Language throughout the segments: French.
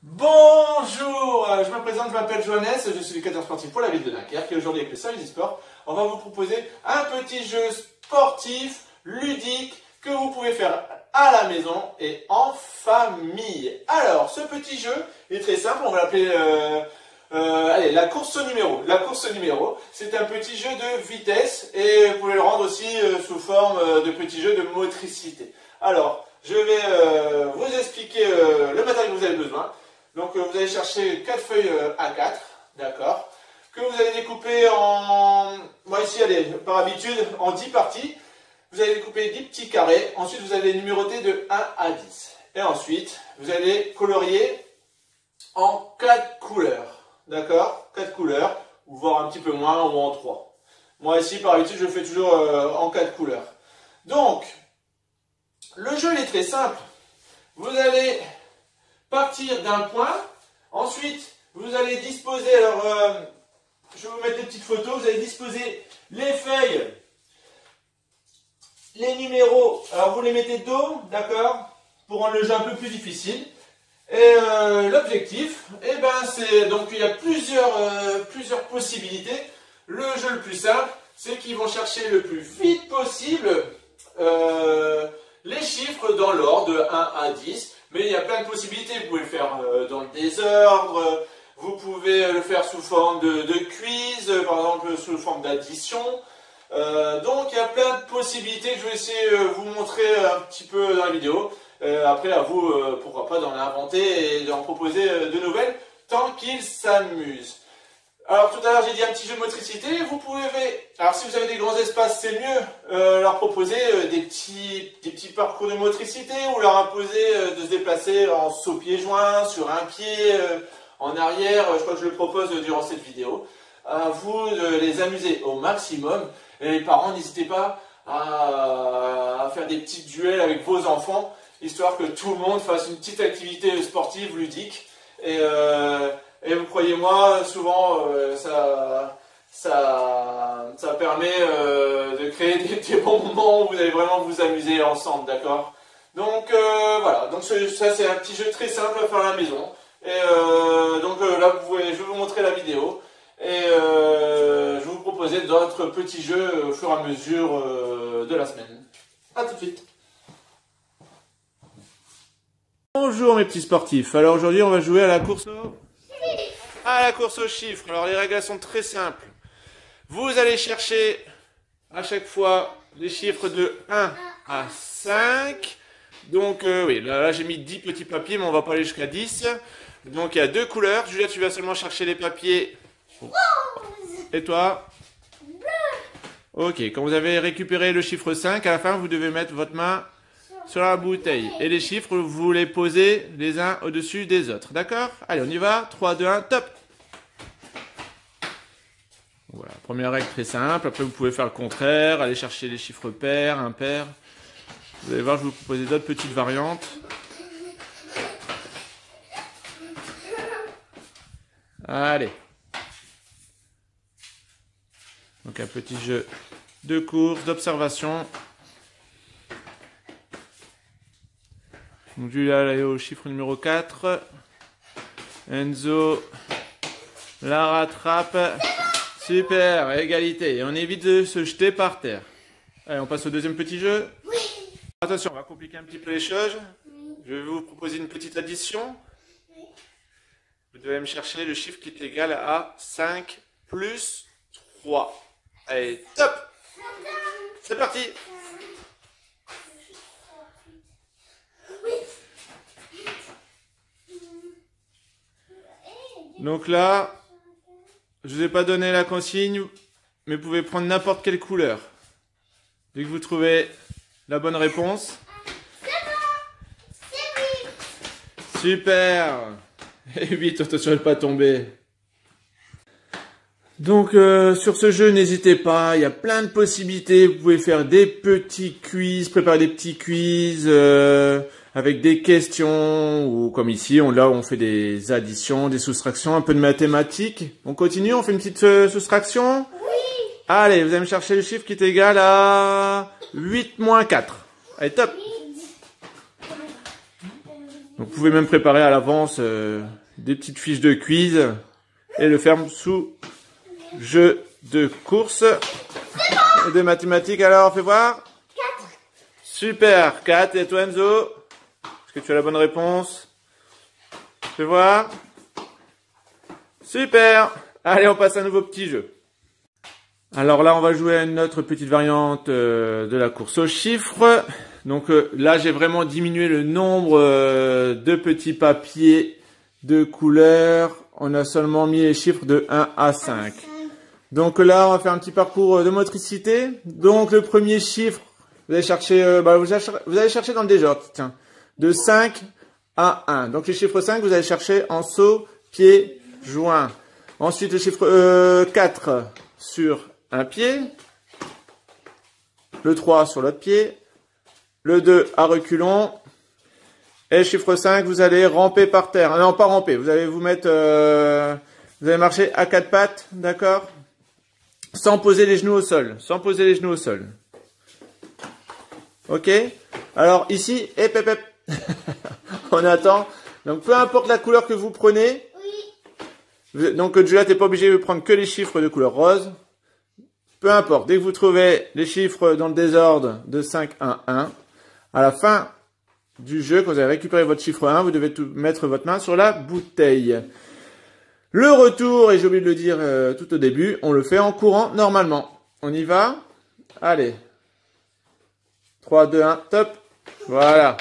Bonjour, je me présente, je m'appelle Johannes, je suis éducateur sportif pour la ville de Dunkerque et aujourd'hui avec le service du sport, on va vous proposer un petit jeu sportif, ludique, que vous pouvez faire à la maison et en famille. Alors, ce petit jeu est très simple, on va l'appeler allez, la course au numéro. La course au numéro, c'est un petit jeu de vitesse et vous pouvez le rendre aussi sous forme de petit jeu de motricité. Alors, je vais vous expliquer le matériel que vous avez besoin. Donc vous allez chercher 4 feuilles A4, d'accord, que vous allez découper en, moi ici, allez, par habitude, en 10 parties. Vous allez découper 10 petits carrés, ensuite vous allez numéroter de 1 à 10. Et ensuite, vous allez colorier en 4 couleurs, d'accord, 4 couleurs, ou voire un petit peu moins, ou en 3. Moi ici, par habitude, je fais toujours en 4 couleurs. Donc, le jeu il est très simple. Vous allez partir d'un point, ensuite vous allez disposer, alors je vais vous mettre des petites photos, vous allez disposer les feuilles, les numéros, alors vous les mettez dos, d'accord, pour rendre le jeu un peu plus difficile. Et l'objectif, eh ben c'est, donc il y a plusieurs possibilités. Le jeu le plus simple, c'est qu'ils vont chercher le plus vite possible les chiffres dans l'ordre de 1 à 10. Mais il y a plein de possibilités, vous pouvez le faire dans le désordre, vous pouvez le faire sous forme de quiz, par exemple sous forme d'addition. Donc il y a plein de possibilités que je vais essayer de vous montrer un petit peu dans la vidéo. Après à vous, pourquoi pas, d'en inventer et d'en proposer de nouvelles, tant qu'ils s'amusent. Alors tout à l'heure j'ai dit un petit jeu de motricité, vous pouvez, alors si vous avez des grands espaces c'est mieux, leur proposer des petits parcours de motricité ou leur imposer de se déplacer en saut pieds joints, sur un pied, en arrière, je crois que je le propose durant cette vidéo. À vous de les amuser au maximum et les parents n'hésitez pas à faire des petits duels avec vos enfants, histoire que tout le monde fasse une petite activité sportive ludique et vous croyez-moi, souvent ça permet de créer des bons moments où vous allez vraiment vous amuser ensemble, d'accord? Donc voilà, donc ça c'est un petit jeu très simple à faire à la maison. Et donc là je vais vous montrer la vidéo et je vais vous proposer d'autres petits jeux au fur et à mesure de la semaine. A tout de suite. Bonjour mes petits sportifs, alors aujourd'hui on va jouer à la course aux chiffres. Alors les règles sont très simples. Vous allez chercher à chaque fois les chiffres de 1 à 5. Donc oui, là j'ai mis 10 petits papiers, mais on va pas aller jusqu'à 10. Donc il y a 2 couleurs. Julia, tu vas seulement chercher les papiers. Et toi? Ok, quand vous avez récupéré le chiffre 5, à la fin vous devez mettre votre main sur la bouteille. Et les chiffres, vous les posez les uns au-dessus des autres. D'accord? Allez, on y va. 3, 2, 1, top! Voilà, première règle très simple. Après, vous pouvez faire le contraire. Aller chercher les chiffres pairs, impairs. Vous allez voir, je vais vous proposer d'autres petites variantes. Allez. Donc, un petit jeu de course, d'observation. Donc Julia elle est au chiffre numéro 4. Enzo la rattrape. Super, égalité. Et on évite de se jeter par terre. Allez, on passe au deuxième petit jeu. Oui. Attention, on va compliquer un petit peu les choses. Oui. Je vais vous proposer une petite addition. Oui. Vous devez me chercher le chiffre qui est égal à 5 plus 3. Allez, top! C'est parti! Donc là, je ne vous ai pas donné la consigne, mais vous pouvez prendre n'importe quelle couleur. Dès que vous trouvez la bonne réponse. Super! Et 8, attention à ne pas tomber. Donc sur ce jeu, n'hésitez pas, il y a plein de possibilités. Vous pouvez faire des petits quiz, préparer des petits quiz avec des questions, ou comme ici, là on fait des additions, des soustractions, un peu de mathématiques. On continue, on fait une petite soustraction? Oui. Allez, vous allez me chercher le chiffre qui est égal à 8 moins 4. Allez, top. Donc vous pouvet même préparer à l'avance des petites fiches de quiz et le faire sous jeu de course et de mathématiques. Alors, fais voir. 4. Super, 4. Et toi, Enzo? Est-ce que tu as la bonne réponse? Fais voir. Super. Allez, on passe à un nouveau petit jeu. Alors là, on va jouer à une autre petite variante de la course aux chiffres. Donc là, j'ai vraiment diminué le nombre de petits papiers de couleurs. On a seulement mis les chiffres de 1 à 5. Donc là, on va faire un petit parcours de motricité. Donc le premier chiffre, vous allez chercher, vous allez chercher dans le désordre, tiens, de 5 à 1. Donc les chiffres 5, vous allez chercher en saut, pied, joint. Ensuite, le chiffre 4 sur un pied. Le 3 sur l'autre pied. Le 2 à reculons. Et le chiffre 5, vous allez ramper par terre. Non, pas ramper. Vous allez vous mettre... vous allez marcher à 4 pattes, d'accord? Sans poser les genoux au sol. Sans poser les genoux au sol. Ok? Alors ici, on attend. Donc peu importe la couleur que vous prenez. Oui. Donc Julia, t'es pas obligé de prendre que les chiffres de couleur rose. Peu importe. Dès que vous trouvez les chiffres dans le désordre de 5 à 1, à la fin du jeu, quand vous avez récupéré votre chiffre 1, vous devez mettre votre main sur la bouteille. Le retour, et j'ai oublié de le dire tout au début, on le fait en courant normalement. On y va? Allez. 3, 2, 1, top. Voilà.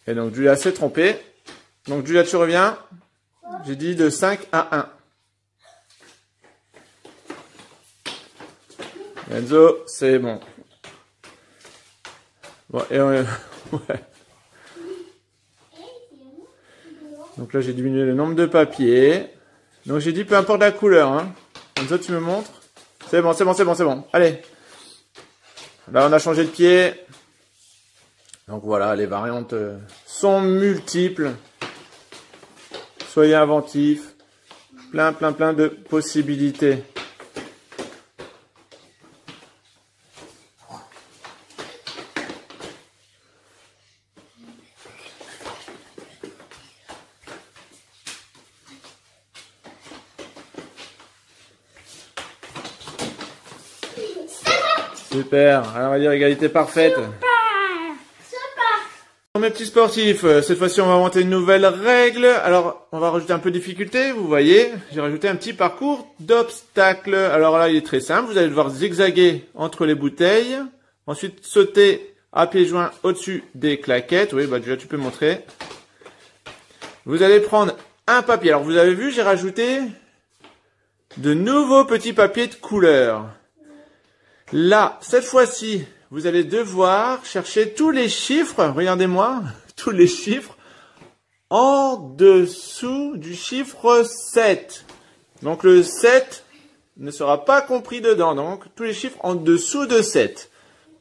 Et donc Julia s'est trompée. Donc Julia, tu reviens. J'ai dit de 5 à 1. Enzo, c'est bon. Bon, et ouais. Donc là, j'ai diminué le nombre de papiers. Donc j'ai dit peu importe la couleur. Hein. Enzo, tu me montres? C'est bon, c'est bon, c'est bon, c'est bon. Allez. Là, on a changé de pied. Donc voilà, les variantes sont multiples. Soyez inventifs. Plein de possibilités. Super, alors on va dire égalité parfaite. Pour mes petits sportifs, cette fois-ci on va inventer une nouvelle règle. Alors on va rajouter un peu de difficulté, vous voyez. J'ai rajouté un petit parcours d'obstacles. Alors là il est très simple, vous allez devoir zigzaguer entre les bouteilles. Ensuite sauter à pieds joints au-dessus des claquettes. Oui, bah déjà tu peux montrer. Vous allez prendre un papier. Alors vous avez vu, j'ai rajouté de nouveaux petits papiers de couleur. Là, cette fois-ci, vous allez devoir chercher tous les chiffres, regardez-moi, tous les chiffres en dessous du chiffre 7. Donc le 7 ne sera pas compris dedans, donc tous les chiffres en dessous de 7.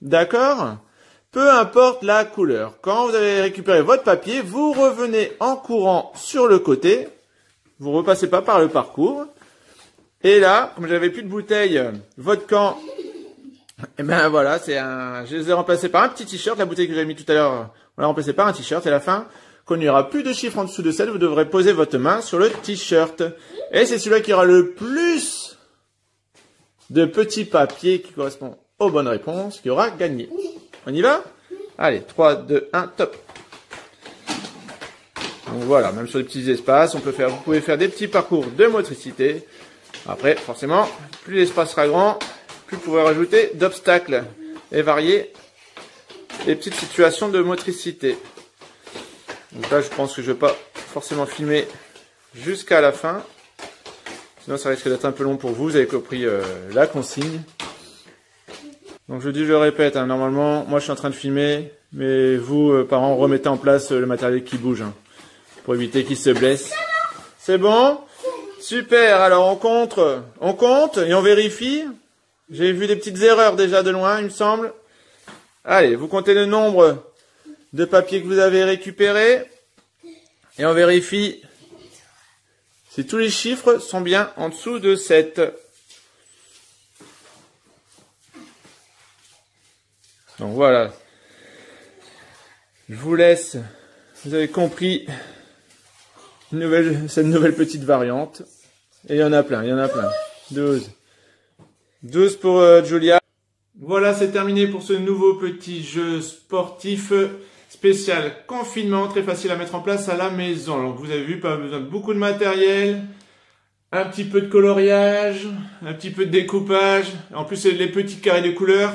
D'accord? Peu importe la couleur. Quand vous avez récupéré votre papier, vous revenez en courant sur le côté. Vous ne repassez pas par le parcours. Et là, comme j'avais plus de bouteille, votre camp... Et ben voilà, je les ai remplacés par un petit t-shirt. La bouteille que j'avais mis tout à l'heure, on l'a remplacée par un t-shirt. Et à la fin, quand il n'y aura plus de chiffres en dessous de 7, vous devrez poser votre main sur le t-shirt. Et c'est celui-là qui aura le plus de petits papiers qui correspond aux bonnes réponses qui aura gagné. On y va? Allez, 3, 2, 1, top. Donc voilà, même sur les petits espaces, vous pouvez faire des petits parcours de motricité. Après, forcément, plus l'espace sera grand, plus vous pourrez rajouter d'obstacles et varier les petites situations de motricité. Donc là, je pense que je ne vais pas forcément filmer jusqu'à la fin. Sinon, ça risque d'être un peu long pour vous. Vous avez compris la consigne. Donc je dis, je le répète, hein, normalement, moi je suis en train de filmer, mais vous, parents, remettez en place le matériel qui bouge, hein, pour éviter qu'il se blesse. C'est bon? Super, alors on compte et on vérifie. J'ai vu des petites erreurs déjà de loin, il me semble. Allez, vous comptez le nombre de papiers que vous avez récupérés. Et on vérifie si tous les chiffres sont bien en dessous de 7. Donc voilà. Je vous laisse, vous avez compris, cette nouvelle petite variante. Et il y en a plein, 12. 12 pour Julia. Voilà, c'est terminé pour ce nouveau petit jeu sportif spécial confinement, très facile à mettre en place à la maison. Donc vous avez vu, pas besoin de beaucoup de matériel, un petit peu de coloriage, un petit peu de découpage. En plus, c'est les petits carrés de couleurs.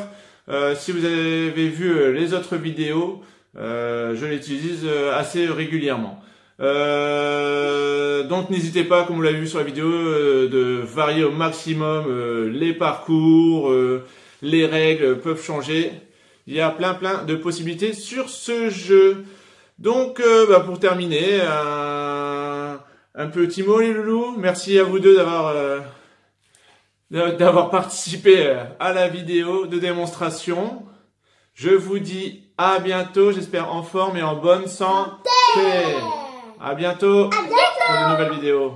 Si vous avez vu les autres vidéos, je l'utilise assez régulièrement. Donc n'hésitez pas, comme vous l'avez vu sur la vidéo, de varier au maximum les parcours, les règles peuvent changer. Il y a plein de possibilités sur ce jeu. Donc pour terminer, un petit mot les loulous. Merci à vous deux d'avoir participé à la vidéo de démonstration. Je vous dis à bientôt, j'espère en forme et en bonne santé. À bientôt pour de nouvelles vidéos.